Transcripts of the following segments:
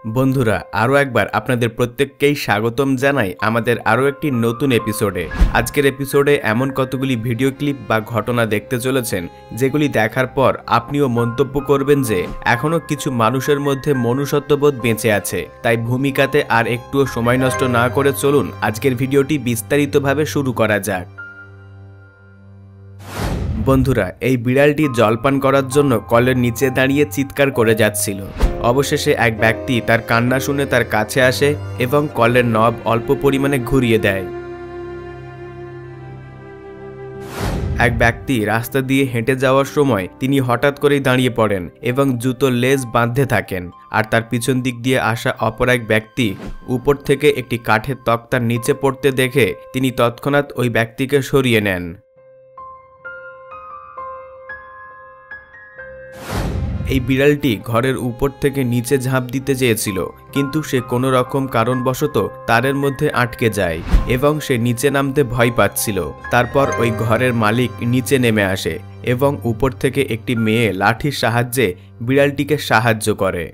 বন্ধুরা আরও একবার আপনাদের প্রত্যেককেই স্বাগতম জানাই আমাদের আরও একটি নতুন এপিসোডে। আজকের এপিসোডে এমন কতগুলি ভিডিও ক্লিপ বা ঘটনা দেখতে চলেছেন যেগুলি দেখার পর আপনিও মন্তব্য করবেন যে এখনো কিছু মানুষের মধ্যে মনুষ্যত্ববোধ বেঁচে আছে। তাই ভূমিকাতে আর একটুও সময় নষ্ট না করে চলুন আজকের ভিডিওটি বিস্তারিতভাবে শুরু করা যাক। বন্ধুরা, এই বিড়ালটি জলপান করার জন্য কলের নিচে দাঁড়িয়ে চিৎকার করে যাচ্ছিল। অবশেষে এক ব্যক্তি তার কান্না শুনে তার কাছে আসে এবং কলের নব অল্প পরিমাণে ঘুরিয়ে দেয়। এক ব্যক্তি রাস্তা দিয়ে হেঁটে যাওয়ার সময় তিনি হঠাৎ করেই দাঁড়িয়ে পড়েন এবং জুতোর লেজ বাঁধতে থাকেন। আর তার পিছন দিক দিয়ে আসা অপর এক ব্যক্তি উপর থেকে একটি কাঠের তক্তার নিচে পড়তে দেখে তিনি তৎক্ষণাৎ ওই ব্যক্তিকে সরিয়ে নেন। এই বিড়ালটি ঘরের উপর থেকে নিচে ঝাঁপ দিতে চেয়েছিল, কিন্তু সে কোনো রকম কারণবশত তারের মধ্যে আটকে যায় এবং সে নিচে নামতে ভয় পাচ্ছিল। তারপর ওই ঘরের মালিক নিচে নেমে আসে এবং উপর থেকে একটি মেয়ে লাঠির সাহায্যে বিড়ালটিকে সাহায্য করে।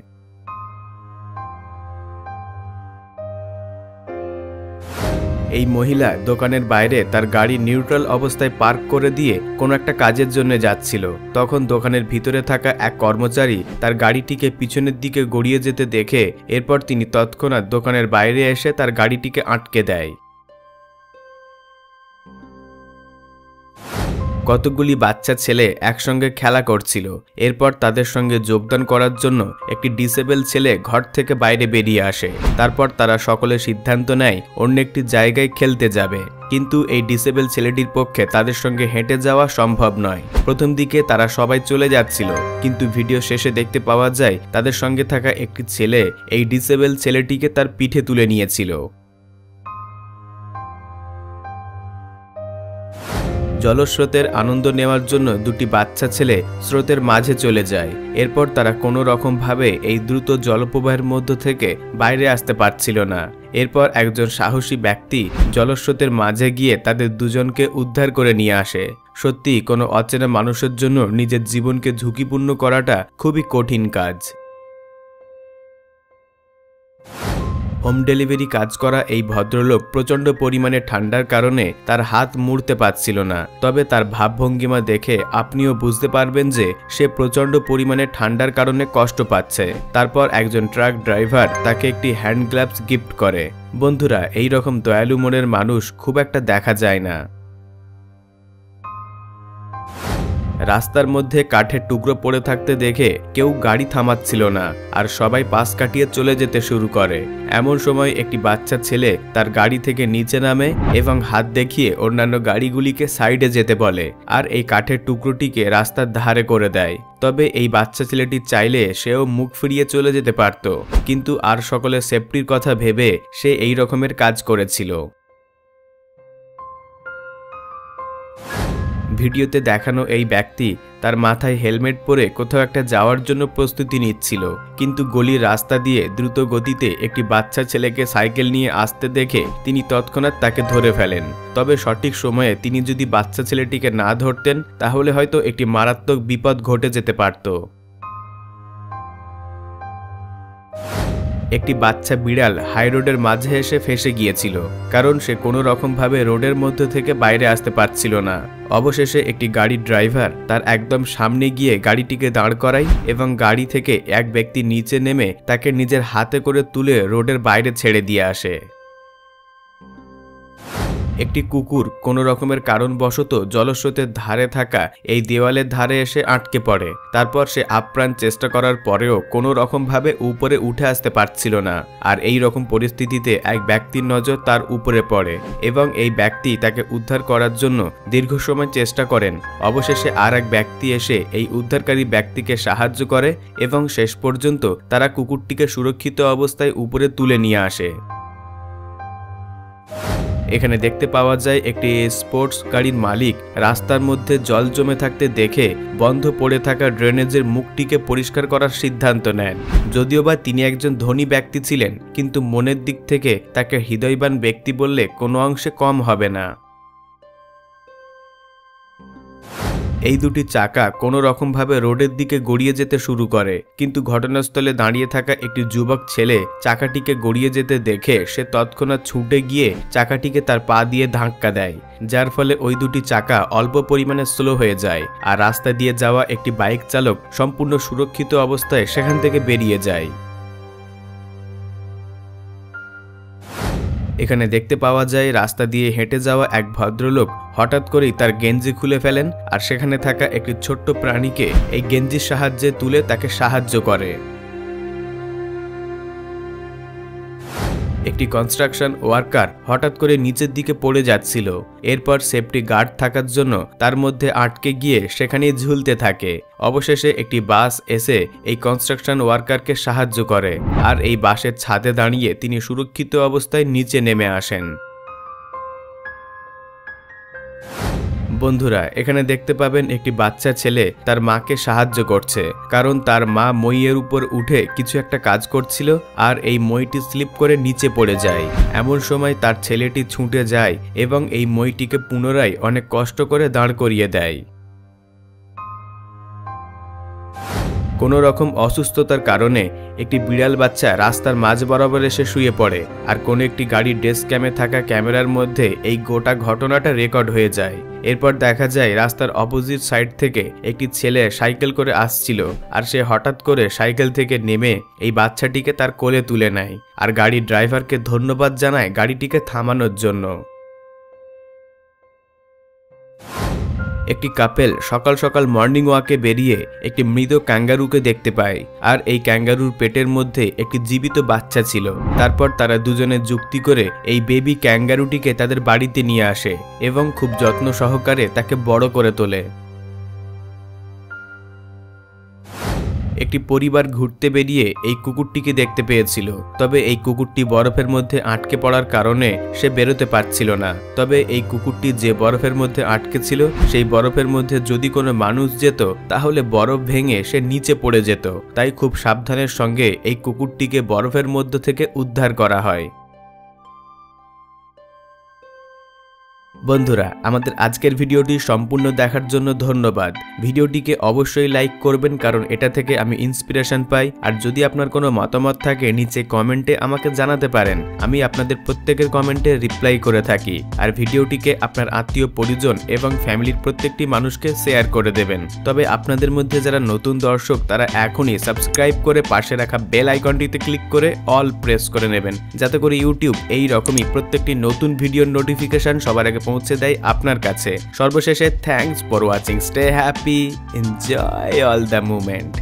এই মহিলা দোকানের বাইরে তার গাড়ি নিউট্রাল অবস্থায় পার্ক করে দিয়ে কোনো একটা কাজের জন্য যাচ্ছিল। তখন দোকানের ভিতরে থাকা এক কর্মচারী তার গাড়িটিকে পিছনের দিকে গড়িয়ে যেতে দেখে এরপর তিনি তৎক্ষণাৎ দোকানের বাইরে এসে তার গাড়িটিকে আটকে দেয়। কতগুলি বাচ্চা ছেলে একসঙ্গে খেলা করছিল। এরপর তাদের সঙ্গে যোগদান করার জন্য একটি ডিসেবল ছেলে ঘর থেকে বাইরে বেরিয়ে আসে। তারপর তারা সকলে সিদ্ধান্ত নেয় অন্য একটি জায়গায় খেলতে যাবে, কিন্তু এই ডিসেবল ছেলেটির পক্ষে তাদের সঙ্গে হেঁটে যাওয়া সম্ভব নয়। প্রথম দিকে তারা সবাই চলে যাচ্ছিল, কিন্তু ভিডিও শেষে দেখতে পাওয়া যায় তাদের সঙ্গে থাকা একটি ছেলে এই ডিসেবল ছেলেটিকে তার পিঠে তুলে নিয়েছিল। জলস্রোতের আনন্দ নেওয়ার জন্য দুটি বাচ্চা ছেলে স্রোতের মাঝে চলে যায়। এরপর তারা কোনো রকমভাবে এই দ্রুত জলপ্রবাহের মধ্য থেকে বাইরে আসতে পারছিল না। এরপর একজন সাহসী ব্যক্তি জলস্রোতের মাঝে গিয়ে তাদের দুজনকে উদ্ধার করে নিয়ে আসে। সত্যি কোনো অচেনা মানুষের জন্য নিজের জীবনকে ঝুঁকিপূর্ণ করাটা খুবই কঠিন কাজ। হোম ডেলিভারি কাজ করা এই ভদ্রলোক প্রচণ্ড পরিমাণে ঠান্ডার কারণে তার হাত মুড়তে পারছিল না, তবে তার ভাবভঙ্গিমা দেখে আপনিও বুঝতে পারবেন যে সে প্রচণ্ড পরিমাণে ঠান্ডার কারণে কষ্ট পাচ্ছে। তারপর একজন ট্রাক ড্রাইভার তাকে একটি হ্যান্ড গ্লাভস গিফট করে। বন্ধুরা, এই রকম দয়ালু মনের মানুষ খুব একটা দেখা যায় না। রাস্তার মধ্যে কাঠের টুকরো পড়ে থাকতে দেখে কেউ গাড়ি থামাচ্ছিল না, আর সবাই পাশ কাটিয়ে চলে যেতে শুরু করে। এমন সময় একটি বাচ্চা ছেলে তার গাড়ি থেকে নিচে নামে এবং হাত দেখিয়ে অন্যান্য গাড়িগুলিকে সাইডে যেতে বলে, আর এই কাঠের টুকরোটিকে রাস্তার ধারে করে দেয়। তবে এই বাচ্চা ছেলেটি চাইলে সেও মুখ ফিরিয়ে চলে যেতে পারত, কিন্তু আর সকলের সেফটির কথা ভেবে সে এই রকমের কাজ করেছিল। ভিডিওতে দেখানো এই ব্যক্তি তার মাথায় হেলমেট পরে কোথাও একটা যাওয়ার জন্য প্রস্তুতি নিচ্ছিল, কিন্তু গলির রাস্তা দিয়ে দ্রুত গতিতে একটি বাচ্চা ছেলেকে সাইকেল নিয়ে আসতে দেখে তিনি তৎক্ষণাৎ তাকে ধরে ফেলেন। তবে সঠিক সময়ে তিনি যদি বাচ্চা ছেলেটিকে না ধরতেন তাহলে হয়তো একটি মারাত্মক বিপদ ঘটে যেতে পারত। একটি বাচ্চা বিড়াল হাই রোডের মাঝে এসে ফেঁসে গিয়েছিল, কারণ সে কোনো রকমভাবে রোডের মধ্যে থেকে বাইরে আসতে পারছিল না। অবশেষে একটি গাড়ির ড্রাইভার তার একদম সামনে গিয়ে গাড়িটিকে দাঁড় করায় এবং গাড়ি থেকে এক ব্যক্তি নিচে নেমে তাকে নিজের হাতে করে তুলে রোডের বাইরে ছেড়ে দিয়ে আসে। একটি কুকুর কোনো রকমের কারণবশত জলস্রোতের ধারে থাকা এই দেওয়ালের ধারে এসে আটকে পড়ে। তারপর সে আপ্রাণ চেষ্টা করার পরেও কোনো রকমভাবে উপরে উঠে আসতে পারছিল না। আর এই রকম পরিস্থিতিতে এক ব্যক্তির নজর তার উপরে পড়ে এবং এই ব্যক্তি তাকে উদ্ধার করার জন্য দীর্ঘ সময় চেষ্টা করেন। অবশেষে আর এক ব্যক্তি এসে এই উদ্ধারকারী ব্যক্তিকে সাহায্য করে এবং শেষ পর্যন্ত তারা কুকুরটিকে সুরক্ষিত অবস্থায় উপরে তুলে নিয়ে আসে। এখানে দেখতে পাওয়া যায় একটি স্পোর্টস গাড়ির মালিক রাস্তার মধ্যে জল জমে থাকতে দেখে বন্ধ পড়ে থাকা ড্রেনেজের মুখটিকে পরিষ্কার করার সিদ্ধান্ত নেন। যদিও বা তিনি একজন ধনী ব্যক্তি ছিলেন, কিন্তু মনের দিক থেকে তাকে হৃদয়বান ব্যক্তি বললে কোনো অংশে কম হবে না। এই দুটি চাকা কোনো রকমভাবে রোডের দিকে গড়িয়ে যেতে শুরু করে, কিন্তু ঘটনাস্থলে দাঁড়িয়ে থাকা একটি যুবক ছেলে চাকাটিকে গড়িয়ে যেতে দেখে সে তৎক্ষণাৎ ছুটে গিয়ে চাকাটিকে তার পা দিয়ে ধাক্কা দেয়, যার ফলে ওই দুটি চাকা অল্প পরিমাণে স্লো হয়ে যায় আর রাস্তা দিয়ে যাওয়া একটি বাইক চালক সম্পূর্ণ সুরক্ষিত অবস্থায় সেখান থেকে বেরিয়ে যায়। এখানে দেখতে পাওয়া যায় রাস্তা দিয়ে হেঁটে যাওয়া এক ভদ্রলোক হঠাৎ করেই তার গেঞ্জি খুলে ফেলেন আর সেখানে থাকা একটি ছোট্ট প্রাণীকে এই গেঞ্জির সাহায্যে তুলে তাকে সাহায্য করে। একটি কনস্ট্রাকশন ওয়ার্কার হঠাৎ করে নিচের দিকে পড়ে যাচ্ছিল, এরপর সেফটি গার্ড থাকার জন্য তার মধ্যে আটকে গিয়ে সেখানেই ঝুলতে থাকে। অবশেষে একটি বাস এসে এই কনস্ট্রাকশন ওয়ার্কারকে সাহায্য করে আর এই বাসের ছাদে দাঁড়িয়ে তিনি সুরক্ষিত অবস্থায় নিচে নেমে আসেন। বন্ধুরা, এখানে দেখতে পাবেন একটি বাচ্চা ছেলে তার মাকে সাহায্য করছে, কারণ তার মা মইয়ের উপর উঠে কিছু একটা কাজ করছিল আর এই মইটি স্লিপ করে নিচে পড়ে যায়। এমন সময় তার ছেলেটি ছুটে যায় এবং এই মইটিকে পুনরায় অনেক কষ্ট করে দাঁড় করিয়ে দেয়। কোনো রকম অসুস্থতার কারণে একটি বিড়াল বাচ্চা রাস্তার মাঝ বরাবর এসে শুয়ে পড়ে আর কোনো একটি গাড়ির ডেস্ক ক্যামে থাকা ক্যামেরার মধ্যে এই গোটা ঘটনাটা রেকর্ড হয়ে যায়। এরপর দেখা যায় রাস্তার অপোজিট সাইড থেকে একটি ছেলে সাইকেল করে আসছিল আর সে হঠাৎ করে সাইকেল থেকে নেমে এই বাচ্চাটিকে তার কোলে তুলে নেয় আর গাড়ির ড্রাইভারকে ধন্যবাদ জানায় গাড়িটিকে থামানোর জন্য। একটি কাপেল সকাল সকাল মর্নিং ওয়াকে বেরিয়ে একটি মৃত ক্যাঙ্গারুকে দেখতে পায় আর এই ক্যাঙ্গারুর পেটের মধ্যে একটি জীবিত বাচ্চা ছিল। তারপর তারা দুজনে যুক্তি করে এই বেবি ক্যাঙ্গারুটিকে তাদের বাড়িতে নিয়ে আসে এবং খুব যত্ন সহকারে তাকে বড় করে তোলে। একটি পরিবার ঘুরতে বেরিয়ে এই কুকুরটিকে দেখতে পেয়েছিল, তবে এই কুকুরটি বরফের মধ্যে আটকে পড়ার কারণে সে বেরোতে পারছিল না। তবে এই কুকুরটি যে বরফের মধ্যে আটকে ছিল সেই বরফের মধ্যে যদি কোনো মানুষ যেত তাহলে বরফ ভেঙে সে নিচে পড়ে যেত, তাই খুব সাবধানের সঙ্গে এই কুকুরটিকে বরফের মধ্য থেকে উদ্ধার করা হয়। বন্ধুরা, আমাদের আজকের ভিডিওটি সম্পূর্ণ দেখার জন্য ধন্যবাদ। ভিডিওটিকে অবশ্যই লাইক করবেন, কারণ এটা থেকে আমি ইন্সপিরেশন পাই। আর যদি আপনার কোনো মতামত থাকে নিচে কমেন্টে আমাকে জানাতে পারেন, আমি আপনাদের প্রত্যেকের কমেন্টে রিপ্লাই করে থাকি। আর ভিডিওটিকে আপনার আত্মীয় পরিজন এবং ফ্যামিলির প্রত্যেকটি মানুষকে শেয়ার করে দেবেন। তবে আপনাদের মধ্যে যারা নতুন দর্শক তারা এখনই সাবস্ক্রাইব করে পাশে রাখা বেল আইকনটিতে ক্লিক করে অল প্রেস করে নেবেন, যাতে করে ইউটিউব এই রকমই প্রত্যেকটি নতুন ভিডিওর নোটিফিকেশন সবার আগে পৌঁছে দেয় আপনার কাছে। সর্বশেষে thanks for watching, stay happy, enjoy all the moment.